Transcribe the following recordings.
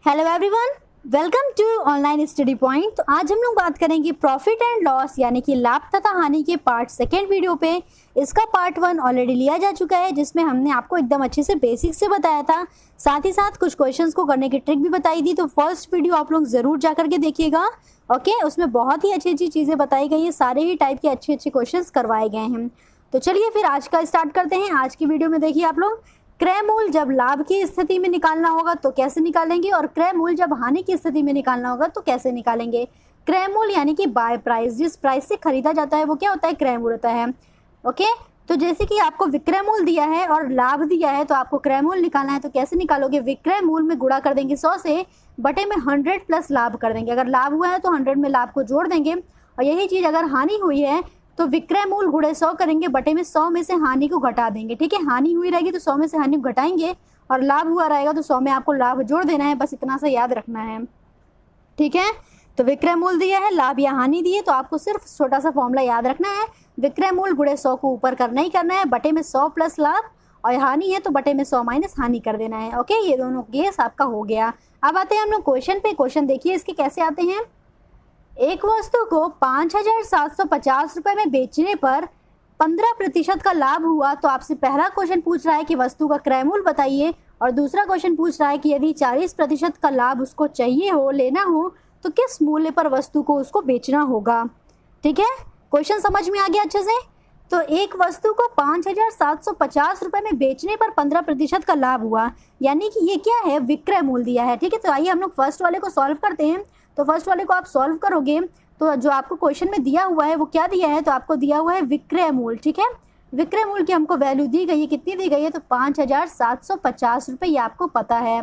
Hello everyone, welcome to online study point. तो आज हम लोग बात करेंगे प्रॉफिट एंड लॉस यानी कि लाभ तथा हानि के पार्ट सेकेंड वीडियो पे। इसका पार्ट 1 ऑलरेडी लिया जा चुका है, जिसमें हमने आपको एकदम अच्छे से बेसिक से बताया था, साथ ही साथ कुछ क्वेश्चंस को करने की ट्रिक भी बताई थी। तो फर्स्ट वीडियो आप लोग जरूर जा करके देखिएगा। ओके, उसमें बहुत ही अच्छी अच्छी चीज़ें बताई गई है, सारे ही टाइप के अच्छे अच्छे क्वेश्चन करवाए गए हैं। तो चलिए फिर आज का स्टार्ट करते हैं। आज की वीडियो में देखिए आप लोग, क्रय मूल्य जब लाभ की स्थिति में निकालना होगा तो कैसे निकालेंगे, और क्रय मूल्य जब हानि की स्थिति में निकालना होगा तो कैसे निकालेंगे। क्रय मूल्य यानी कि बाय प्राइस, जिस प्राइस से खरीदा जाता है वो क्या होता है, क्रय मूल्य होता है। ओके, तो जैसे कि आपको विक्रय मूल्य दिया है और लाभ दिया है, तो आपको क्रय मूल्य निकालना है। तो कैसे निकालोगे, विक्रय मूल्य में गुणा कर देंगे 100 से, बटे में 100 प्लस लाभ कर देंगे। अगर लाभ हुआ है तो 100 में लाभ को जोड़ देंगे, और यही चीज़ अगर हानि हुई है तो विक्रय मूल्य गुणे 100 करेंगे, बटे में 100 में से हानि को घटा देंगे। ठीक है, हानि हुई रहेगी तो 100 में से हानि को घटाएंगे, और लाभ हुआ रहेगा तो 100 में आपको लाभ जोड़ देना है। बस इतना सा याद रखना है। ठीक है, तो विक्रय मूल्य दिया है, लाभ या हानि दी है, तो आपको सिर्फ छोटा सा फॉर्मूला याद रखना है। विक्रय मूल्य गुणे 100 को ऊपर करना ही करना है, बटे में 100 प्लस लाभ, और हानि है तो बटे में 100 माइनस हानि कर देना है। ओके, ये दोनों केस आपका हो गया। अब आते हैं हम लोग क्वेश्चन पे। क्वेश्चन देखिए इसके कैसे आते हैं। एक वस्तु को 5,750 रुपये में बेचने पर 15% का लाभ हुआ। तो आपसे पहला क्वेश्चन पूछ रहा है कि वस्तु का क्रय मूल्य बताइए, और दूसरा क्वेश्चन पूछ रहा है कि यदि 40% का लाभ उसको चाहिए हो, लेना हो, तो किस मूल्य पर वस्तु को उसको बेचना होगा। ठीक है, क्वेश्चन समझ में आ गया अच्छे से। तो एक वस्तु को 5,750 रुपये में बेचने पर 15% का लाभ हुआ, यानी कि ये क्या है, विक्रय मूल्य दिया है। ठीक है, तो आइए हम लोग फर्स्ट वाले को सॉल्व करते हैं। तो फर्स्ट वाले को आप सॉल्व करोगे तो जो आपको क्वेश्चन में दिया हुआ है वो क्या दिया है, तो आपको दिया हुआ है विक्रय मूल्य। ठीक है, विक्रय मूल्य की हमको वैल्यू दी गई है, कितनी दी गई है, तो 5,750 रुपये, ये आपको पता है।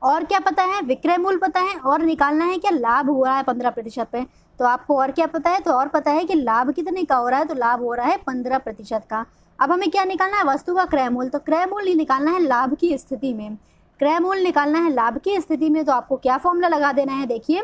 और क्या पता है, विक्रय मूल्य पता है, और निकालना है क्या, लाभ हुआ है 15% पे। तो आपको और क्या पता है, तो और पता है कि लाभ कितने का हो रहा है, तो लाभ हो रहा है 15% का। अब हमें क्या निकालना है, वस्तु का क्रय मूल्य। तो क्रय मूल्य निकालना है लाभ की स्थिति में, क्रय मूल्य निकालना है लाभ की स्थिति में। तो आपको क्या फॉर्मूला लगा देना है, देखिए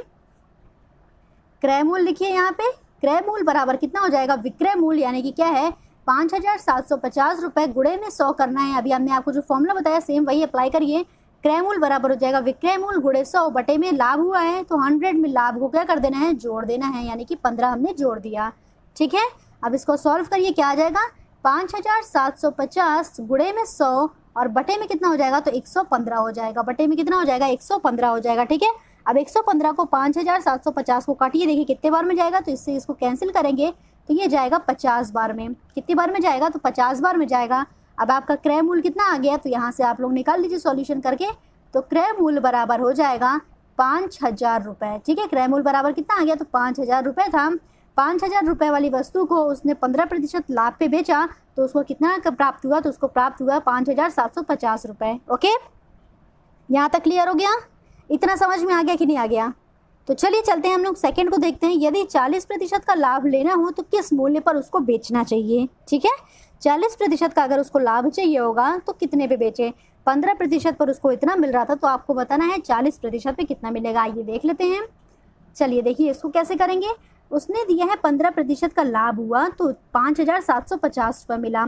क्रय मूल्य लिखिए यहाँ पे। क्रय मूल्य बराबर कितना हो जाएगा, विक्रय मूल्य यानी कि क्या है, 5,750 रुपये गुणे में 100 करना है। अभी हमने आपको जो फॉर्मूला बताया सेम वही अप्लाई करिए। क्रय मूल्य बराबर हो जाएगा विक्रय मूल्य गुणे 100, बटे में लाभ हुआ है तो 100 में लाभ को क्या कर देना है, जोड़ देना है, यानी कि 15 हमने जोड़ दिया। ठीक है, अब इसको सॉल्व करिए, क्या आ जाएगा, 5,750 गुणे में 100 और बटे में कितना हो जाएगा, तो 115 हो जाएगा। बटे में कितना हो जाएगा, 115 हो जाएगा। ठीक है, अब 115 को 5,750 को काटिए, देखिए कितने बार में जाएगा, तो इससे इसको कैंसिल करेंगे तो ये जाएगा 50 बार में। कितनी बार में जाएगा, तो 50 बार में जाएगा। अब आपका क्रय मूल्य कितना आ गया, तो यहाँ से आप लोग निकाल लीजिए सॉल्यूशन करके। तो क्रय मूल्य बराबर हो जाएगा 5,000 रुपये। ठीक है, क्रय मूल्य बराबर कितना आ गया, तो 5,000 रुपये था। 5,000 रुपये वाली वस्तु को उसने 15% लाभ पे बेचा, तो उसको कितना प्राप्त हुआ, तो उसको प्राप्त हुआ 5,750 रुपये। ओके, यहाँ तक क्लियर हो गया, इतना समझ में आ गया कि नहीं आ गया। तो चलिए चलते हैं हम लोग सेकंड को देखते हैं। यदि 40% का लाभ लेना हो तो किस मूल्य पर उसको बेचना चाहिए। ठीक है, 40% का अगर उसको लाभ चाहिए होगा तो कितने पे बेचे, 15% पर उसको इतना मिल रहा था, तो आपको बताना है 40% पे कितना मिलेगा। आइए देख लेते हैं। चलिए देखिए इसको कैसे करेंगे। उसने दिया है 15% का लाभ हुआ, तो 5,750 रुपये मिला।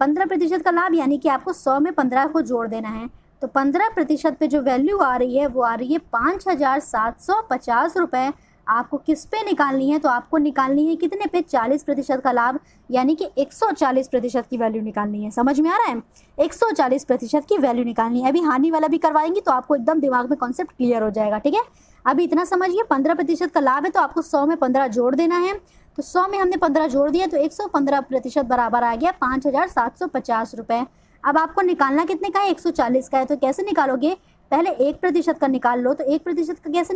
15% का लाभ यानी कि आपको 100 में 15 को जोड़ देना है। तो 15% पे जो वैल्यू आ रही है वो आ रही है 5,750 रुपये। आपको किस पे निकालनी है, तो आपको निकालनी है कितने पे, 40% का लाभ, यानी कि 140% की वैल्यू निकालनी है। समझ में आ रहा है, 140% की वैल्यू निकालनी है। अभी हानि वाला भी करवाएंगे तो आपको एकदम दिमाग में कॉन्सेप्ट क्लियर हो जाएगा। ठीक है, अभी इतना समझिए, 15% का लाभ है तो आपको 100 में 15 जोड़ देना है। तो 100 में हमने 15 जोड़ दिया, तो 115% बराबर आ गया 5,750 रुपये। अब आपको निकालना कितने का है, 140 का है। तो कैसे निकालोगे, पहले 1% का निकाल लो। तो 1% का कैसे,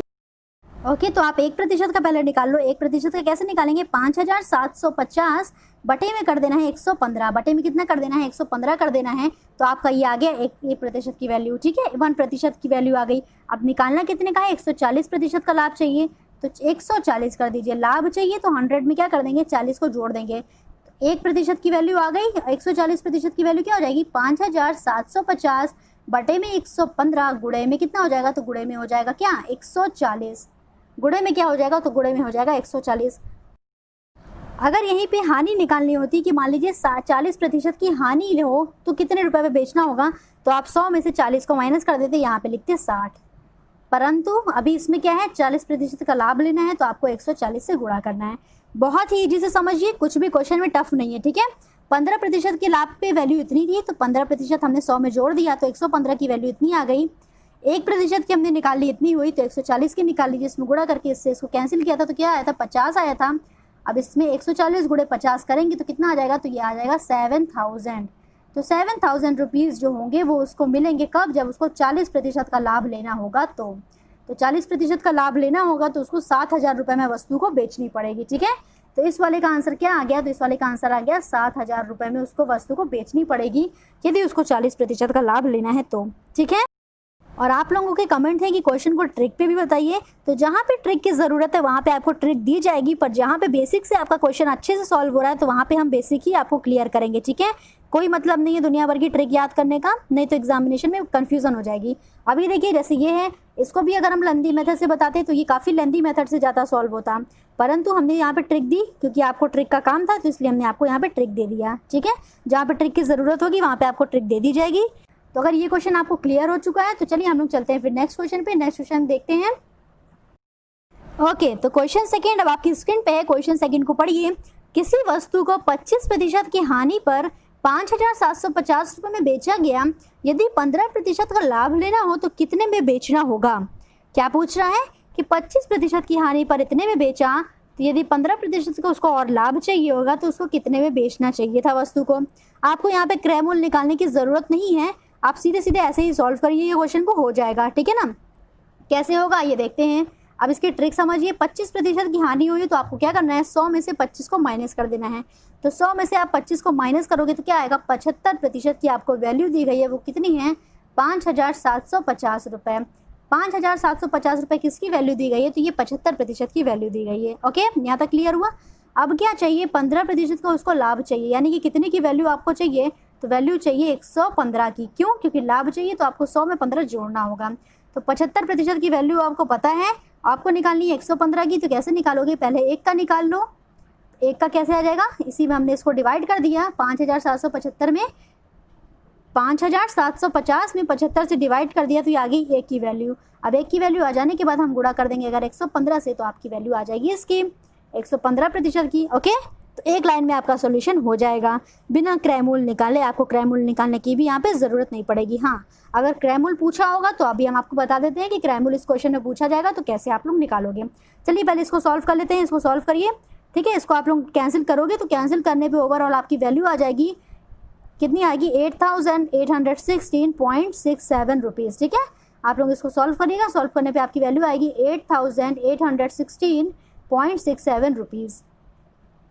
ओके, तो आप 1% का पहले निकाल लो। 1% का कैसे निकालेंगे, 5,750 बटे में कर देना है 115, बटे में कितना कर देना है, 115 कर देना है। तो आपका ये आ गया 1% की वैल्यू। ठीक है, 1% की वैल्यू आ गई। अब निकालना कितने का है, 140% का लाभ चाहिए, तो 140 कर दीजिए। लाभ चाहिए तो 100 में क्या कर देंगे, 40 को जोड़ देंगे। 1% की वैल्यू आ गई, 140% की वैल्यू क्या हो जाएगी, 5,750 बटे में 115 गुणे में कितना हो जाएगा, तो गुणे में हो जाएगा क्या, 140। गुणे में क्या हो जाएगा, तो गुणे में हो जाएगा 140। अगर यहीं पे हानि निकालनी होती कि मान लीजिए 40% की हानि हो तो कितने रुपए पे बेचना होगा, तो आप 100 में से 40 को माइनस कर देते, यहाँ पे लिखते 60। परंतु अभी इसमें क्या है, 40% का लाभ लेना है तो आपको 140 से गुणा करना है। बहुत ही ईजी से समझिए, कुछ भी क्वेश्चन में टफ नहीं है, ठीक है। 15% के लाभ पे वैल्यू इतनी थी तो 15% हमने 100 में जोड़ दिया तो 115 की वैल्यू इतनी आ गई। 1% की हमने निकाल ली, इतनी हुई तो 140 की निकाल लीजिए, इसमें गुणा करके इससे इसको कैंसिल किया था तो क्या आया था, 50 आया था। अब इसमें 140 गुणे 50 करेंगे तो कितना आ जाएगा, तो ये आ जाएगा 7000। तो 7000 रुपीज़ जो होंगे वो उसको मिलेंगे कब, जब उसको 40% का लाभ लेना होगा। तो 40% का लाभ लेना होगा तो उसको 7000 रुपये में वस्तु को बेचनी पड़ेगी, ठीक है। तो इस वाले का आंसर क्या आ गया, तो इस वाले का आंसर आ गया 7000 रुपये में उसको वस्तु को बेचनी पड़ेगी यदि उसको 40% का लाभ लेना है तो, ठीक है। और आप लोगों के कमेंट है कि क्वेश्चन को ट्रिक पे भी बताइए, तो जहाँ पे ट्रिक की ज़रूरत है वहाँ पे आपको ट्रिक दी जाएगी, पर जहाँ पे बेसिक से आपका क्वेश्चन अच्छे से सॉल्व हो रहा है तो वहाँ पे हम बेसिक ही आपको क्लियर करेंगे, ठीक है। कोई मतलब नहीं है दुनिया भर की ट्रिक याद करने का, नहीं तो एग्जामिनेशन में कन्फ्यूज़न हो जाएगी। अभी देखिए जैसे ये है, इसको भी अगर हम लेंदी मेथड से बताते तो ये काफ़ी लेंदी मेथड से ज़्यादा सॉल्व होता, परंतु हमने यहाँ पे ट्रिक दी क्योंकि आपको ट्रिक का काम था तो इसलिए हमने आपको यहाँ पे ट्रिक दे दिया, ठीक है। जहाँ पे ट्रिक की ज़रूरत होगी वहाँ पे आपको ट्रिक दे दी जाएगी। तो अगर ये क्वेश्चन आपको क्लियर हो चुका है तो चलिए हम लोग चलते हैं फिर नेक्स्ट क्वेश्चन पे। नेक्स्ट क्वेश्चन देखते हैं। ओके, तो क्वेश्चन सेकंड अब आपकी स्क्रीन पे है। क्वेश्चन सेकंड को पढ़िए। किसी वस्तु को 25% की हानि पर 5750 रुपये में बेचा गया, यदि 15% का लाभ लेना हो तो कितने में बेचना होगा। क्या पूछ रहा है कि 25% की हानि पर इतने में बेचा, तो यदि 15% का उसको और लाभ चाहिए होगा तो उसको कितने में बेचना चाहिए था वस्तु को। आपको यहाँ पे क्रय मूल्य निकालने की ज़रूरत नहीं है, आप सीधे सीधे ऐसे ही सॉल्व करिए, ये क्वेश्चन को हो जाएगा, ठीक है ना। कैसे होगा ये देखते हैं। अब इसकी ट्रिक समझिए। 25% की हानि हुई तो आपको क्या करना है, 100 में से 25 को माइनस कर देना है। तो 100 में से आप 25 को माइनस करोगे तो क्या आएगा, 75% की आपको वैल्यू दी गई है, वो कितनी है, 5750 रुपये। 5750 रुपये किसकी वैल्यू दी गई है, तो ये 75% की वैल्यू दी गई है। ओके, यहाँ तक क्लियर हुआ। अब क्या चाहिए, 15% का उसको लाभ चाहिए, यानी कि कितने की वैल्यू आपको चाहिए, तो वैल्यू चाहिए 115 की। क्यों, क्योंकि लाभ चाहिए तो आपको 100 में 15 जोड़ना होगा। तो 75% की वैल्यू आपको पता है, आपको निकालनी है 115 की। तो कैसे निकालोगे, पहले एक का निकाल लो। एक का कैसे आ जाएगा, इसी में हमने इसको डिवाइड कर दिया। 5775 में 5750 में 75 से डिवाइड कर दिया तो ये आ गई एक की वैल्यू। अब एक की वैल्यू आ जाने के बाद हम गुणा कर देंगे अगर 115 से, तो आपकी वैल्यू आ जाएगी इसकी 115% की। ओके, तो एक लाइन में आपका सॉल्यूशन हो जाएगा बिना क्रय मूल्य निकाले। आपको क्रय मूल्य निकालने की भी यहाँ पे ज़रूरत नहीं पड़ेगी। हाँ, अगर क्रय मूल्य पूछा होगा तो अभी हम आपको बता देते हैं कि क्रय मूल्य इस क्वेश्चन में पूछा जाएगा तो कैसे आप लोग निकालोगे। चलिए पहले इसको सॉल्व कर लेते हैं। इसको सॉल्व करिए, ठीक है। इसको आप लोग कैंसिल करोगे तो कैंसिल करने पर ओवरऑल आपकी वैल्यू आ जाएगी, कितनी आएगी, 8816.67 रुपीज़, ठीक है। आप लोग इसको सॉल्व करिएगा, सॉल्व करने पे आपकी वैल्यू आएगी 8816.67 रुपीज़।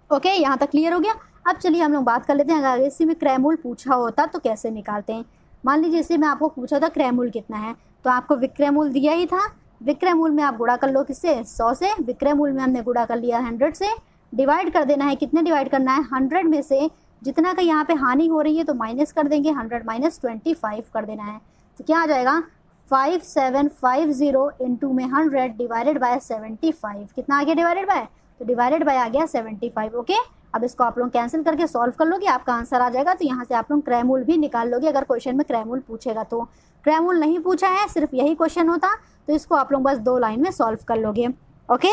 ओके, यहाँ तक क्लियर हो गया। अब चलिए हम लोग बात कर लेते हैं, अगर इसी में क्रय मूल्य पूछा होता तो कैसे निकालते हैं। मान लीजिए इसे मैं आपको पूछा था क्रय मूल्य कितना है, तो आपको विक्रय मूल्य दिया ही था। विक्रय मूल्य में आप गुणा कर लो किससे, 100 से। विक्रय मूल्य में हमने गुणा कर लिया 100 से। डिवाइड कर देना है, कितने डिवाइड करना है, 100 में से जितना का यहाँ पे हानि हो रही है तो माइनस कर देंगे, 100 माइनस 25 कर देना है। तो क्या आ जाएगा, 5750 इंटू में 100 डिवाइडेड बाय 75। कितना आ गया डिवाइडेड बाय, तो डिवाइडेड बाय आ गया 75। ओके, अब इसको आप लोग कैंसिल करके सॉल्व कर लोगे, आपका आंसर आ जाएगा। तो यहाँ से आप लोग क्रय मूल्य भी निकाल लोगे अगर क्वेश्चन में क्रय मूल्य पूछेगा तो। क्रय मूल्य नहीं पूछा है, सिर्फ यही क्वेश्चन होता तो इसको आप लोग बस 2 लाइन में सॉल्व कर लोगे। ओके,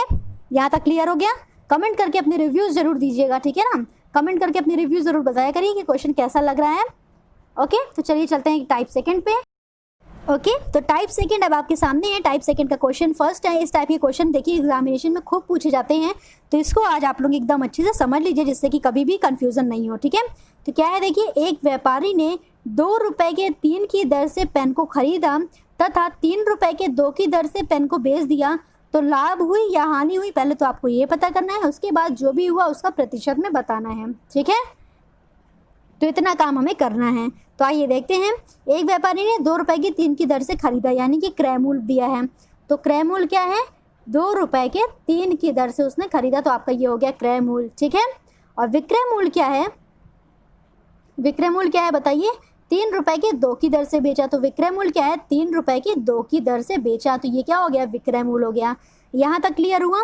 यहाँ तक क्लियर हो गया। कमेंट करके अपने रिव्यूज़ जरूर दीजिएगा, ठीक है ना। कमेंट करके अपने रिव्यू जरूर बताया करिए कि क्वेश्चन कैसा लग रहा है। ओके, तो चलिए चलते हैं टाइप सेकंड पे। ओके, तो टाइप सेकंड अब आपके सामने है। टाइप सेकंड का क्वेश्चन फर्स्ट है। इस टाइप के क्वेश्चन देखिए एग्जामिनेशन में खूब पूछे जाते हैं, तो इसको आज आप लोग एकदम अच्छे से समझ लीजिए जिससे कि कभी भी कंफ्यूजन नहीं हो, ठीक है। तो क्या है, देखिए, एक व्यापारी ने 2 रुपए के 3 की दर से पेन को खरीदा तथा 3 रुपए के 2 की दर से पेन को बेच दिया, तो लाभ हुई या हानि हुई, पहले तो आपको ये पता करना है, उसके बाद जो भी हुआ उसका प्रतिशत में बताना है, ठीक है। तो इतना काम हमें करना है। तो आइए देखते हैं। एक व्यापारी ने 2 रुपए की 3 की दर से खरीदा, यानी कि क्रय मूल्य दिया है। तो क्रय मूल्य क्या है, 2 रुपए के 3 की दर से उसने खरीदा, तो आपका ये हो गया क्रय मूल्य, ठीक है। और विक्रय मूल्य क्या है, विक्रय मूल्य क्या है बताइए, 3 रुपए के 2 की दर से बेचा। तो विक्रय मूल्य क्या है, 3 रुपए की 2 की दर से बेचा, तो ये क्या हो गया, विक्रय मूल्य हो गया। यहाँ तक क्लियर हुआ।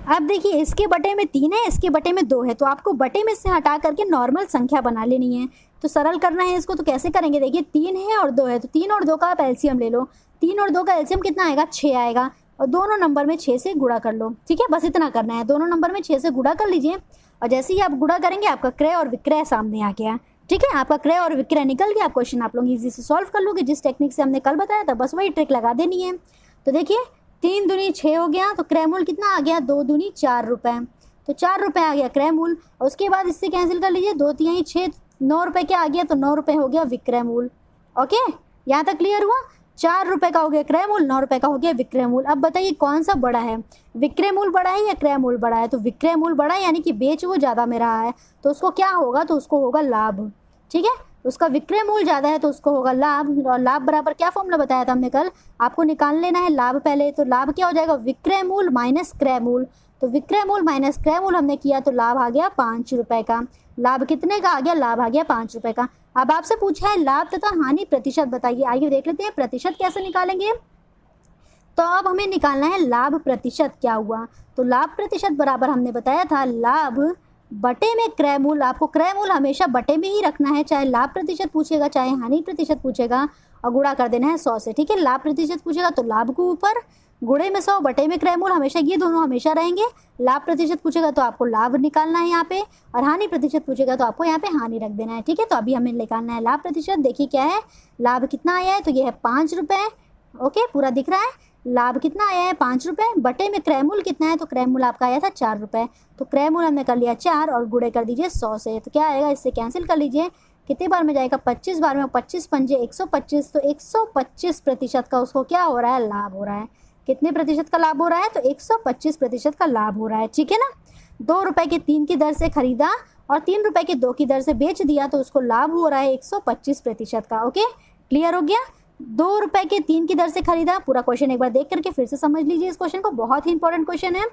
अब देखिए, इसके बटे में 3 है, इसके बटे में 2 है, तो आपको बटे में से हटा करके नॉर्मल संख्या बना लेनी है। तो सरल करना है इसको, तो कैसे करेंगे, देखिए 3 है और 2 है, तो 3 और 2 का आप एलसीएम ले लो। 3 और 2 का एलसीएम कितना आएगा, 6 आएगा, और दोनों नंबर में 6 से गुणा कर लो। ठीक है, बस इतना करना है, दोनों नंबर में 6 से गुणा कर लीजिए, और जैसे ही आप गुणा करेंगे आपका क्रय और विक्रय सामने आ गया। ठीक है, आपका क्रय और विक्रय निकल गया, क्वेश्चन आप लोग इजी से सॉल्व कर लोगे जिस टेक्निक से हमने कल बताया था, बस वही ट्रिक लगा देनी है। तो देखिए 3 दूनी 6 हो गया, तो क्रय मूल कितना आ गया, 2 दूनी 4 रुपये, तो 4 रुपये आ गया क्रय मूल। और उसके बाद इससे कैंसिल कर लीजिए, 2 तिहाई 6, 9 रुपये क्या आ गया, तो 9 रुपये हो गया विक्रय मूल। ओके, यहाँ तक क्लियर हुआ। 4 रुपये का हो गया क्रय मूल, 9 रुपये का हो गया विक्रय मूल। अब बताइए कौन सा बड़ा है, विक्रय मूल बड़ा है या क्रय मूल बड़ा है? तो विक्रय मूल बड़ा है, यानी कि बेच वो ज़्यादा में रहा है, तो उसको क्या होगा, तो उसको होगा लाभ। ठीक है, उसका विक्रय मूल ज़्यादा है तो उसको होगा लाभ, और लाभ बराबर क्या फॉर्मूला बताया था हमने कल, आपको निकाल लेना है लाभ पहले। तो लाभ क्या हो जाएगा, विक्रय मूल माइनस क्रय मूल। तो विक्रय मूल माइनस क्रय मूल हमने किया तो लाभ आ गया 5 रुपये का। लाभ कितने का आ गया, लाभ आ गया 5 रुपये का। अब आपसे पूछा है लाभ तथा हानि प्रतिशत बताइए, आइए देख लेते हैं प्रतिशत कैसे निकालेंगे। तो अब हमें निकालना है लाभ प्रतिशत क्या हुआ। तो लाभ प्रतिशत बराबर हमने बताया था लाभ बटे में क्रय मूल। आपको क्रय मूल हमेशा बटे में ही रखना है, चाहे लाभ प्रतिशत पूछेगा चाहे हानि प्रतिशत पूछेगा, और गुणा कर देना है 100 से। ठीक है, लाभ प्रतिशत पूछेगा तो लाभ को ऊपर, गुणे में 100, बटे में क्रय मूल, हमेशा ये दोनों हमेशा रहेंगे। लाभ प्रतिशत पूछेगा तो आपको लाभ निकालना है यहाँ पे, और हानि प्रतिशत पूछेगा तो आपको यहाँ पे हानि रख देना है। ठीक है, तो अभी हमें निकालना है लाभ प्रतिशत। देखिए क्या है, लाभ कितना आया है, तो ये है 5 रुपये। ओके, पूरा दिख रहा है, लाभ कितना आया है 5 रुपये, बटे में क्रय मूल कितना है, तो क्रय मूल आपका आया था 4 रुपये, तो क्रय मूल हमने कर लिया 4 और गुणे कर दीजिए 100 से। तो क्या आएगा, इससे कैंसिल कर लीजिए, कितने बार में जाएगा, 25 बार में, 25 पंजे 125, तो 125% का उसको क्या हो रहा है, लाभ हो रहा है। कितने प्रतिशत का लाभ हो रहा है, तो 125% का लाभ हो रहा है। ठीक है ना, 2 रुपये के 3 की दर से खरीदा और 3 रुपये के 2 की दर से बेच दिया, तो उसको लाभ हो रहा है 125% का। ओके, क्लियर हो गया। 2 रुपये के 3 की दर से खरीदा, पूरा क्वेश्चन एक बार देख करके फिर से समझ लीजिए इस क्वेश्चन को, बहुत ही इंपॉर्टेंट क्वेश्चन है।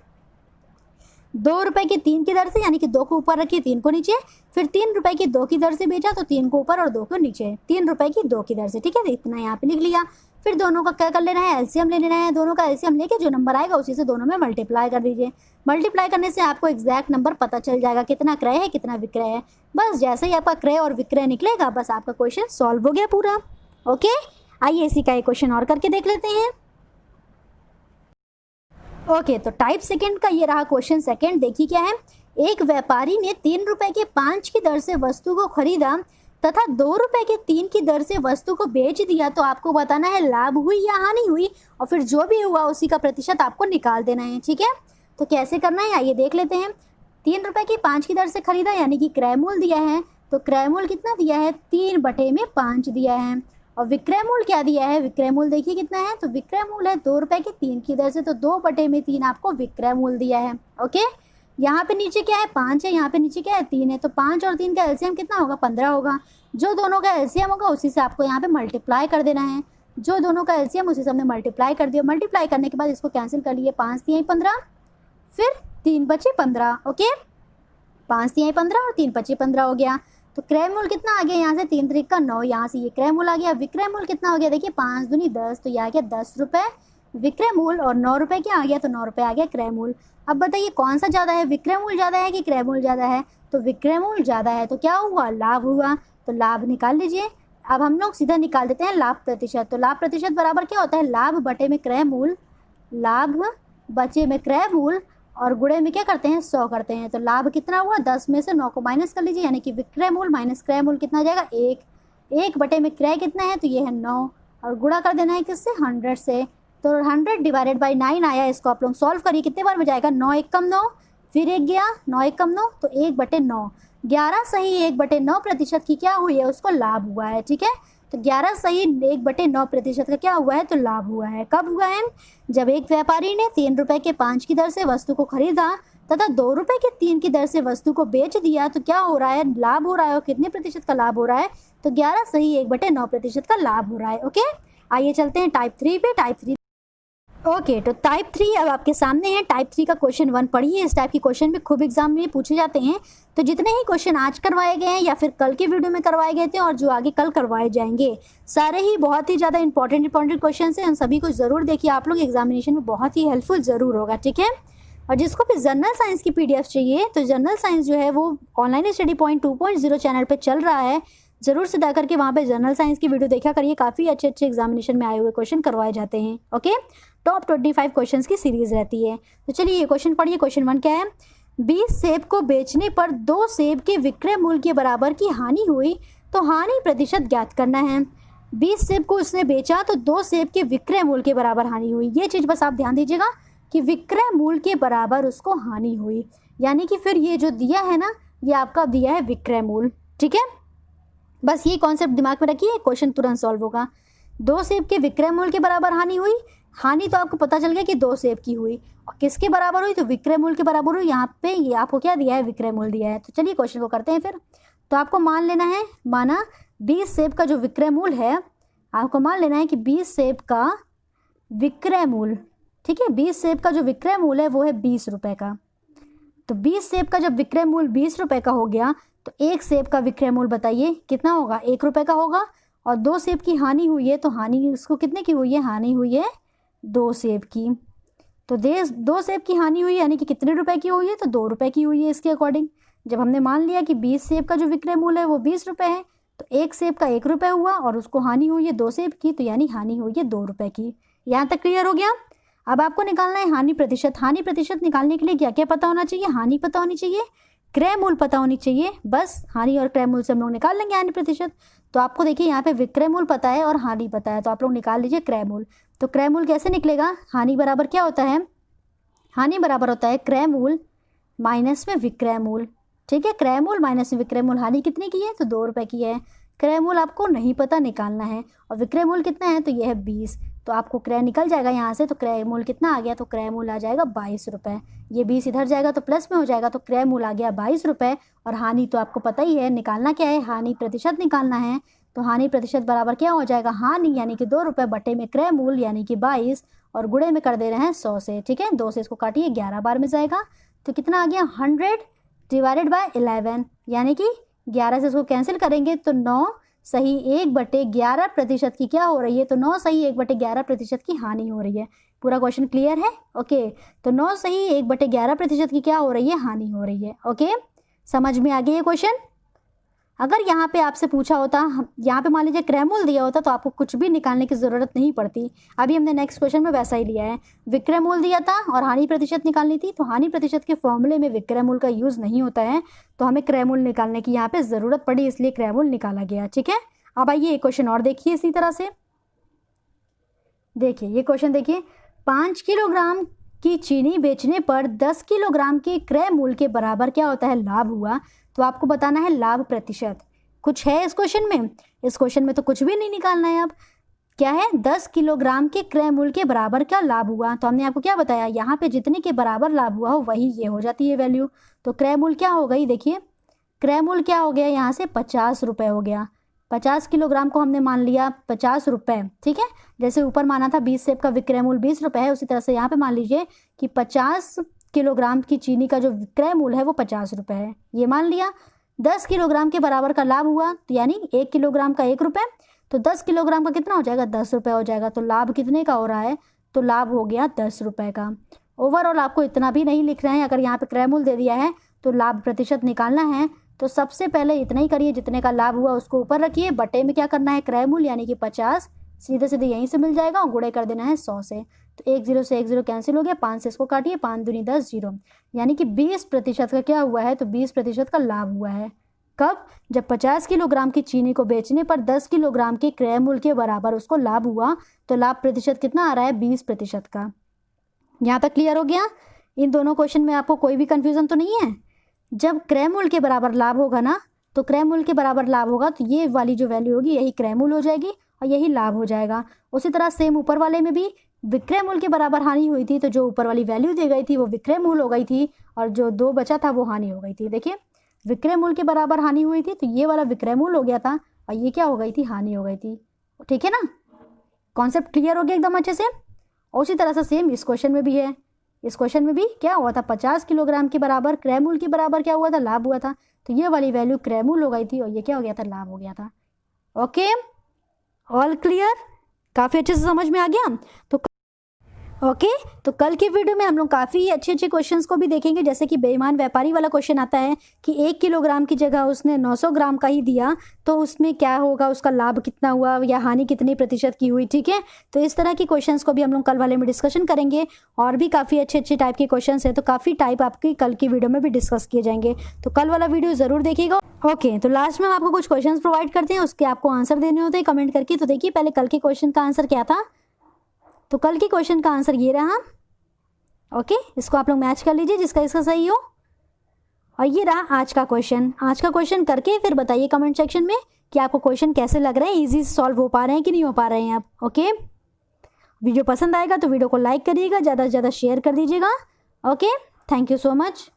2 रुपये की 3 की दर से, यानी कि 2 को ऊपर रखिए 3 को नीचे, फिर 3 रुपये की 2 की दर से बेचा तो 3 को ऊपर और 2 को नीचे, 3 रुपये की 2 की दर से। ठीक है, इतना यहाँ पे लिख लिया। फिर दोनों का क्या कर लेना है, एलसीएम ले लेना है। दोनों का एलसीएम लेके जो नंबर आएगा उसी से दोनों में मल्टीप्लाई कर दीजिए। मल्टीप्लाई करने से आपको एग्जैक्ट नंबर पता चल जाएगा कितना क्रय है कितना विक्रय है। बस जैसे ही आपका क्रय और विक्रय निकलेगा, बस आपका क्वेश्चन सॉल्व हो गया पूरा। ओके, आइए इसी का एक क्वेश्चन और करके देख लेते हैं। ओके, तो टाइप सेकंड का ये रहा क्वेश्चन सेकंड। देखिए क्या है, एक व्यापारी ने 3 रुपये के 5 की दर से वस्तु को खरीदा तथा 2 रुपये के 3 की दर से वस्तु को बेच दिया, तो आपको बताना है लाभ हुई या हानि हुई, और फिर जो भी हुआ उसी का प्रतिशत आपको निकाल देना है। ठीक है, तो कैसे करना है आइए देख लेते हैं। 3 रुपये की 5 की दर से खरीदा, यानी कि क्रय मूल दिया है, तो क्रय मूल कितना दिया है, 3 बटे में 5 दिया है। और विक्रय मूल क्या दिया है, विक्रय मूल देखिए कितना है, तो विक्रय मूल है 2 रुपये की 3 की दर से, तो 2 बटे में 3 आपको विक्रय मूल दिया है। ओके, यहाँ पे नीचे क्या है, 5 है, यहाँ पे नीचे क्या है, 3 है, तो 5 और 3 का एलसीएम कितना होगा, 15 होगा। जो दोनों का एलसीएम होगा उसी से आपको यहाँ पे मल्टीप्लाई कर देना है। जो दोनों का एलसीएम उसी से हमने मल्टीप्लाई कर दिया। मल्टीप्लाई करने के बाद इसको कैंसिल कर लिए, 5 तिहाई 15, फिर 3 बचे 15। ओके, 5 तिहाई 15 और 3 बचे 15 हो गया। तो क्रय मूल कितना आ गया, यहाँ से 3 तरीक का 9, यहाँ से ये क्रय मूल आ गया। विक्रय मूल कितना हो गया, देखिए 5 दूनी 10, तो यह आ गया 10 रुपये विक्रय मूल, और 9 रुपये क्या आ गया, तो 9 रुपये आ गया क्रय मूल। अब बताइए कौन सा ज़्यादा है, विक्रय मूल ज़्यादा है कि क्रय मूल ज़्यादा है, तो विक्रय मूल ज़्यादा है, तो क्या हुआ, लाभ हुआ। तो लाभ निकाल लीजिए। अब हम लोग सीधा निकाल देते हैं लाभ प्रतिशत। तो लाभ प्रतिशत बराबर क्या होता है, लाभ बटे में क्रय मूल, लाभ बचे में क्रय मूल, और गुणे में क्या करते हैं, 100 करते हैं। तो लाभ कितना हुआ, 10 में से 9 को माइनस कर लीजिए, यानी कि विक्रय मूल माइनस क्रय मूल कितना आ जाएगा, 1 बटे में क्रय कितना है, तो ये है 9, और गुणा कर देना है किससे, 100 से। तो 100 डिवाइडेड बाई 9 आया। इसको आप लोग सॉल्व करिए, कितने बार में जाएगा, 9 1 कम 9, फिर 1 गया, 9 1 कम 9, तो 1 बटे 9, 11 सही 1 बटे 9 प्रतिशत की क्या हुई है, उसको लाभ हुआ है। ठीक है, तो 11 सही 1 बटे 9 प्रतिशत का क्या हुआ है, तो लाभ हुआ है। कब हुआ है, जब एक व्यापारी ने 3 रुपये के 5 की दर से वस्तु को खरीदा तथा 2 रुपये के 3 की दर से वस्तु को बेच दिया, तो क्या हो रहा है, लाभ हो रहा है। और कितने प्रतिशत का लाभ हो रहा है, तो 11 सही 1 बटे 9 प्रतिशत का लाभ हो रहा है। ओके, आइए चलते हैं टाइप 3 पे। टाइप 3 ओके, तो टाइप 3 अब आपके सामने है। टाइप 3 का क्वेश्चन 1 पढ़िए। इस टाइप के क्वेश्चन भी खूब एग्जाम में पूछे जाते हैं। तो जितने ही क्वेश्चन आज करवाए गए हैं या फिर कल के वीडियो में करवाए गए थे और जो आगे कल करवाए जाएंगे, सारे ही बहुत ही ज़्यादा इंपॉर्टेंट क्वेश्चन हैं। उन सभी को ज़रूर देखिए, आप लोग एग्जामिनेशन में बहुत ही हेल्पफुल ज़रूर होगा। ठीक है, और जिसको भी जनरल साइंस की PDF चाहिए, तो जनरल साइंस जो है वो ऑनलाइन स्टडी पॉइंट 2.0 चैनल पर चल रहा है। ज़रूर से जा करके वहाँ पे जनरल साइंस की वीडियो देखा करिए, काफ़ी अच्छे अच्छे एग्जामिनेशन में आए हुए क्वेश्चन करवाए जाते हैं। ओके, टॉप 25 क्वेश्चंस की सीरीज रहती है। तो चलिए ये क्वेश्चन पढ़िए। क्वेश्चन 1 क्या है, 20 सेब को बेचने पर 2 सेब के विक्रय मूल्य के बराबर की हानि हुई तो हानि प्रतिशत ज्ञात करना है। 20 सेब को उसने बेचा तो 2 सेब के विक्रय मूल्य के बराबर हानि हुई। ये चीज़ बस आप ध्यान दीजिएगा कि विक्रय मूल्य के बराबर उसको हानि हुई, यानी कि फिर ये जो दिया है ना, ये आपका दिया है विक्रय मूल्य। ठीक है, बस ये कॉन्सेप्ट दिमाग में रखिए, क्वेश्चन तुरंत सॉल्व होगा। 2 सेब के विक्रय मूल्य के बराबर हानि हुई, हानि तो आपको पता चल गया कि 2 सेब की हुई, और किसके बराबर हुई, तो विक्रय मूल्य के बराबर हुई। यहाँ पे ये आपको क्या दिया है, विक्रय मूल्य दिया है। तो चलिए क्वेश्चन को करते हैं फिर। तो आपको मान लेना है, माना 20 सेब का जो विक्रय मूल्य है, आपको मान लेना है कि 20 सेब का विक्रय मूल्य, ठीक है, 20 सेब का जो विक्रय मूल्य है वो है 20 रुपये का। तो 20 सेब का जब विक्रय मूल्य 20 रुपये का हो गया तो 1 सेब का विक्रय मूल्य बताइए कितना होगा, 1 रुपये का होगा। और 2 सेब की हानि हुई है, तो हानि उसको कितने की हुई है, हानि हुई है 2 सेब की। तो 2 सेब की हानि हुई यानी कि कितने रुपए की हुई है, तो 2 रुपये की हुई है। इसके अकॉर्डिंग जब हमने मान लिया कि 20 सेब का जो विक्रय मूल्य है वो 20 रुपये है, तो 1 सेब का 1 रुपये हुआ और उसको हानि हुई है 2 सेब की, तो यानी हानि हुई है 2 रुपये की। यहाँ तक क्लियर हो गया। अब आपको निकालना है हानि प्रतिशत। हानि प्रतिशत निकालने के लिए क्या क्या पता होना चाहिए, हानि पता होनी चाहिए, क्रय मूल्य पता होनी चाहिए। बस हानि और क्रय मूल्य से हम लोग निकाल लेंगे हानि प्रतिशत। तो आपको देखिए यहाँ पे विक्रय मूल्य पता है और हानि पता है, तो आप लोग निकाल लीजिए क्रय मूल्य। तो क्रय मूल्य कैसे निकलेगा, हानि बराबर क्या होता है, हानि बराबर होता है क्रय मूल्य माइनस में विक्रय मूल्य। ठीक है, क्रय मूल्य माइनस में विक्रय मूल्य। हानि कितने की है, तो 2 रुपये की है। क्रय मूल्य आपको नहीं पता, निकालना है, और विक्रय मूल्य कितना है, तो यह है 20। तो आपको क्रय निकल जाएगा यहाँ से, तो क्रय मूल्य कितना आ गया, तो क्रय मूल्य आ जाएगा 22 रुपये। ये 20 इधर जाएगा तो प्लस में हो जाएगा, तो क्रय मूल्य आ गया 22 रुपये। और हानि तो आपको पता ही है, निकालना क्या है, हानि प्रतिशत निकालना है। तो हानि प्रतिशत बराबर क्या हो जाएगा, हानि यानी कि 2 रुपये बटे में क्रय मूल्य यानी कि 22, और गुणे में कर दे रहे हैं 100 से। ठीक है, 2 से इसको काटिए, 11 बार में जाएगा, तो कितना आ गया 100 डिवाइडेड बाय 11, यानी कि 11 से इसको कैंसिल करेंगे तो 9 सही 1/11% की क्या हो रही है, तो 9 सही 1/11% की हानि हो रही है। पूरा क्वेश्चन क्लियर है। ओके, तो 9 सही 1/11% की क्या हो रही है, हानि हो रही है। ओके, समझ में आ गया ये क्वेश्चन। अगर यहाँ पे आपसे पूछा होता, यहाँ पे मान लीजिए क्रय मूल्य दिया होता, तो आपको कुछ भी निकालने की ज़रूरत नहीं पड़ती। अभी हमने नेक्स्ट क्वेश्चन में वैसा ही लिया है, विक्रय मूल्य दिया था और हानि प्रतिशत निकालनी थी, तो हानि प्रतिशत के फॉर्मूले में विक्रय मूल्य का यूज़ नहीं होता है, तो हमें क्रय मूल्य निकालने की यहाँ पे ज़रूरत पड़ी, इसलिए क्रय मूल्य निकाला गया। ठीक है, अब आइए एक क्वेश्चन और देखिए इसी तरह से। देखिए ये क्वेश्चन देखिए, 5 किलोग्राम की चीनी बेचने पर 10 किलोग्राम के क्रय मूल्य के बराबर क्या होता है, लाभ हुआ। तो आपको बताना है लाभ प्रतिशत। कुछ है इस क्वेश्चन में, इस क्वेश्चन में तो कुछ भी नहीं निकालना है। अब क्या है, 10 किलोग्राम के क्रय मूल्य के बराबर क्या लाभ हुआ। तो हमने आपको क्या बताया, यहाँ पे जितने के बराबर लाभ हुआ हो वही ये हो जाती है वैल्यू। तो क्रय मूल्य क्या हो गई, देखिए क्रय मूल्य क्या हो गया, यहाँ से 50 रुपये हो गया। 50 किलोग्राम को हमने मान लिया 50 रुपये। ठीक है, जैसे ऊपर माना था 20 सेब का विक्रय मूल्य 20 रुपये है, उसी तरह से यहाँ पे मान लीजिए कि 50 किलोग्राम की चीनी का जो विक्रय मूल्य है वो 50 रुपये है, ये मान लिया। 10 किलोग्राम के बराबर का लाभ हुआ, तो यानी 1 किलोग्राम का 1 रुपये, तो 10 किलोग्राम का कितना हो जाएगा, 10 रुपये हो जाएगा। तो लाभ कितने का हो रहा है, तो लाभ हो गया 10 रुपये का। ओवरऑल आपको इतना भी नहीं लिख रहे हैं, अगर यहाँ पे क्रय मूल्य दे दिया है तो लाभ प्रतिशत निकालना है, तो सबसे पहले इतना ही करिए, जितने का लाभ हुआ उसको ऊपर रखिए, बटे में क्या करना है, क्रय मूल्य यानी कि 50, सीधे सीधे यहीं से मिल जाएगा, और गुणे कर देना है 100 से। तो 1 0 से 1 0 कैंसिल हो गया, 5 से इसको काटिए, 5 दूनी 10 0, यानी कि 20% का क्या हुआ है, तो 20% का लाभ हुआ है। कब, जब 50 किलोग्राम की चीनी को बेचने पर 10 किलोग्राम के क्रय मूल्य के बराबर उसको लाभ हुआ, तो लाभ प्रतिशत कितना आ रहा है, 20% का। यहाँ तक क्लियर हो गया। इन दोनों क्वेश्चन में आपको कोई भी कंफ्यूजन तो नहीं है। जब क्रय मूल्य के बराबर लाभ होगा ना, तो क्रय मूल्य के बराबर लाभ होगा, तो ये वाली जो वैल्यू होगी यही क्रय मूल्य हो जाएगी और यही लाभ हो जाएगा। उसी तरह सेम ऊपर वाले में भी विक्रय मूल्य के बराबर हानि हुई थी, तो जो ऊपर वाली वैल्यू दी गई थी वो विक्रय मूल्य हो गई थी, और जो 2 बचा था वो हानि हो गई थी। देखिए विक्रय मूल्य के बराबर हानि हुई थी, तो ये वाला विक्रय मूल्य हो गया था, और ये क्या हो गई थी, हानि हो गई थी। ठीक है ना, कॉन्सेप्ट क्लियर हो गया एकदम अच्छे से। और उसी तरह से सेम इस क्वेश्चन में भी है। इस क्वेश्चन में भी क्या हुआ था, 50 किलोग्राम के बराबर क्रय मूल्य के बराबर क्या हुआ था, लाभ हुआ था, तो ये वाली वैल्यू क्रय मूल्य हो गई थी, और ये क्या हो गया था, लाभ हो गया था। ओके, ऑल क्लियर, काफ़ी अच्छे से समझ में आ गया। तो ओके तो कल की वीडियो में हम लोग काफ़ी अच्छे अच्छे क्वेश्चंस को भी देखेंगे, जैसे कि बेईमान व्यापारी वाला क्वेश्चन आता है कि 1 किलोग्राम की जगह उसने 900 ग्राम का ही दिया तो उसमें क्या होगा, उसका लाभ कितना हुआ या हानि कितनी प्रतिशत की हुई। ठीक है, तो इस तरह के क्वेश्चंस को भी हम लोग कल वाले में डिस्कशन करेंगे। और भी काफ़ी अच्छे अच्छे टाइप के क्वेश्चन है, तो काफ़ी टाइप आपकी कल की वीडियो में भी डिस्कस किए जाएंगे, तो कल वाला वीडियो ज़रूर देखिएगा। ओके तो लास्ट में हम आपको कुछ क्वेश्चन प्रोवाइड करते हैं, उसके आपको आंसर देने होते हैं कमेंट करके। तो देखिए पहले कल के क्वेश्चन का आंसर क्या था। तो कल के क्वेश्चन का आंसर ये रहा। ओके इसको आप लोग मैच कर लीजिए जिसका इसका सही हो। और ये रहा आज का क्वेश्चन करके फिर बताइए कमेंट सेक्शन में कि आपको क्वेश्चन कैसे लग रहे हैं, इजी से सॉल्व हो पा रहे हैं कि नहीं हो पा रहे हैं आप। ओके वीडियो पसंद आएगा तो वीडियो को लाइक करिएगा, ज़्यादा से ज़्यादा शेयर कर दीजिएगा। Okay thank you so much.